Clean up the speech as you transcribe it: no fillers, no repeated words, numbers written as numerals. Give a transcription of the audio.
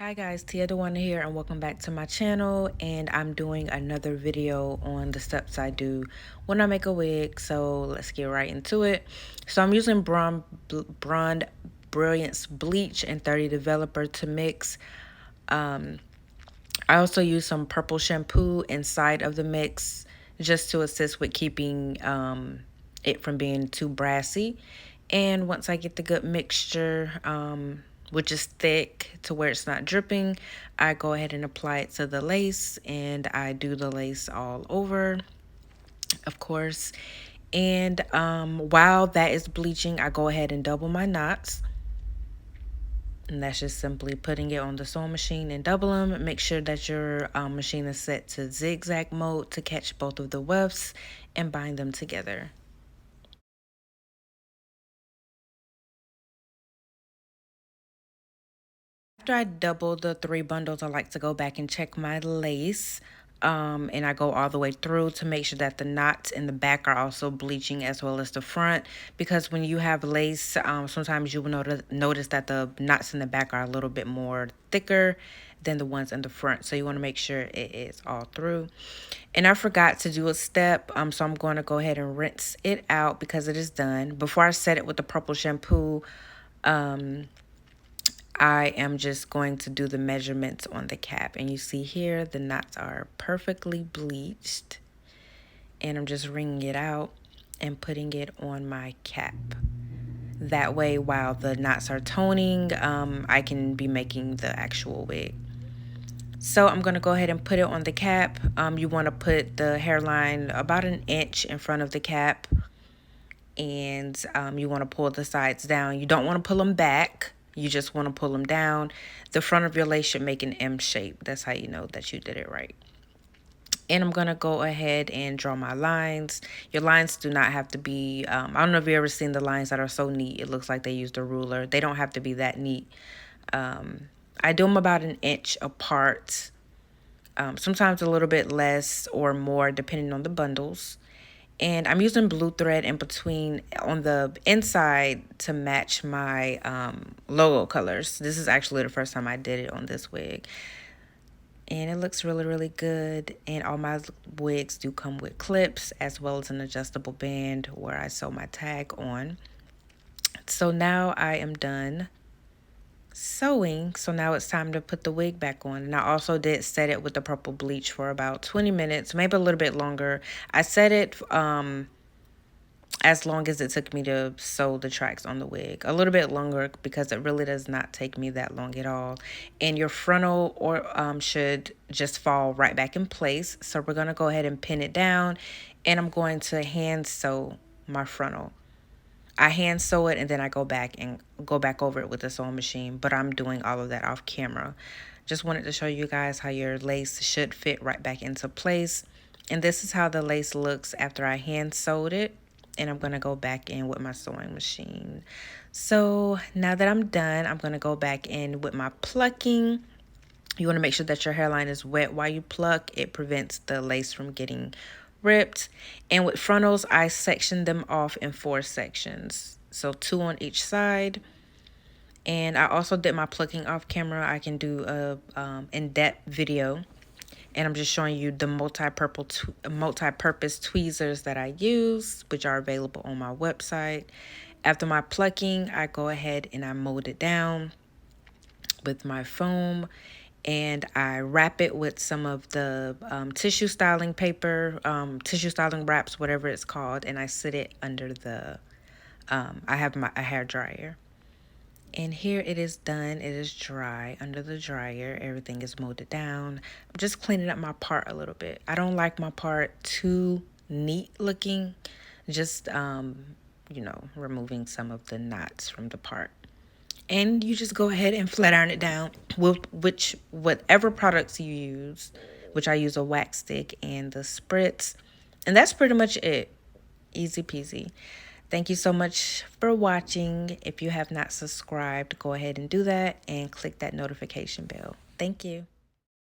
Hi guys, Tia the One here and welcome back to my channel, and I'm doing another video on the steps I do when I make a wig. So let's get right into it. So I'm using Blonde Brilliance Bleach and 30 Developer to mix. I also use some purple shampoo inside of the mix just to assist with keeping it from being too brassy. And once I get the good mixture, which is thick to where it's not dripping, I go ahead and apply it to the lace, and I do the lace all over, of course. And while that is bleaching, I go ahead and double my knots. And that's just simply putting it on the sewing machine and double them. Make sure that your machine is set to zigzag mode to catch both of the wefts and bind them together. After I double the 3 bundles, I like to go back and check my lace. And I go all the way through to make sure that the knots in the back are also bleaching as well as the front. Because when you have lace, sometimes you will notice that the knots in the back are a little bit more thicker than the ones in the front. So you want to make sure it is all through. And I forgot to do a step, so I'm going to go ahead and rinse it out because it is done. Before I set it with the purple shampoo, I am just going to do the measurements on the cap. And you see here, the knots are perfectly bleached. And I'm just wringing it out and putting it on my cap. That way, while the knots are toning, I can be making the actual wig. So I'm going to go ahead and put it on the cap. You want to put the hairline about an inch in front of the cap. And you want to pull the sides down. You don't want to pull them back. You just want to pull them down. The front of your lace should make an M shape. That's how you know that you did it right. And I'm going to go ahead and draw my lines. Your lines do not have to be, I don't know if you've ever seen the lines that are so neat. It looks like they used a ruler. They don't have to be that neat. I do them about an inch apart. Sometimes a little bit less or more depending on the bundles. And I'm using blue thread in between on the inside to match my logo colors. This is actually the first time I did it on this wig. And it looks really, really good. And all my wigs do come with clips as well as an adjustable band where I sew my tag on. So now I am done sewing. So now it's time to put the wig back on. And I also did set it with the purple bleach for about 20 minutes, maybe a little bit longer. I set it as long as it took me to sew the tracks on the wig. A little bit longer because it really does not take me that long at all. And your frontal should just fall right back in place. So we're going to go ahead and pin it down, and I'm going to hand sew my frontal. I hand sew it and then I go back over it with the sewing machine, but I'm doing all of that off camera. Just wanted to show you guys how your lace should fit right back into place. And this is how the lace looks after I hand sewed it. And I'm going to go back in with my sewing machine. So now that I'm done, I'm going to go back in with my plucking. You want to make sure that your hairline is wet while you pluck. It prevents the lace from getting ripped. And with frontals, I section them off in 4 sections. So 2 on each side. And I also did my plucking off camera. I can do a in-depth video. And I'm just showing you the multi-purpose tweezers that I use, which are available on my website. After my plucking, I go ahead and I mold it down with my foam. And I wrap it with some of the tissue styling paper, tissue styling wraps, whatever it's called. And I sit it under the, I have a hair dryer. And here it is done. It is dry under the dryer. Everything is molded down. I'm just cleaning up my part a little bit. I don't like my part too neat looking. Just, you know, removing some of the knots from the part. And you just go ahead and flat iron it down with whatever products you use, which I use a wax stick and the spritz. And that's pretty much it. Easy peasy. Thank you so much for watching. If you have not subscribed, go ahead and do that and click that notification bell. Thank you.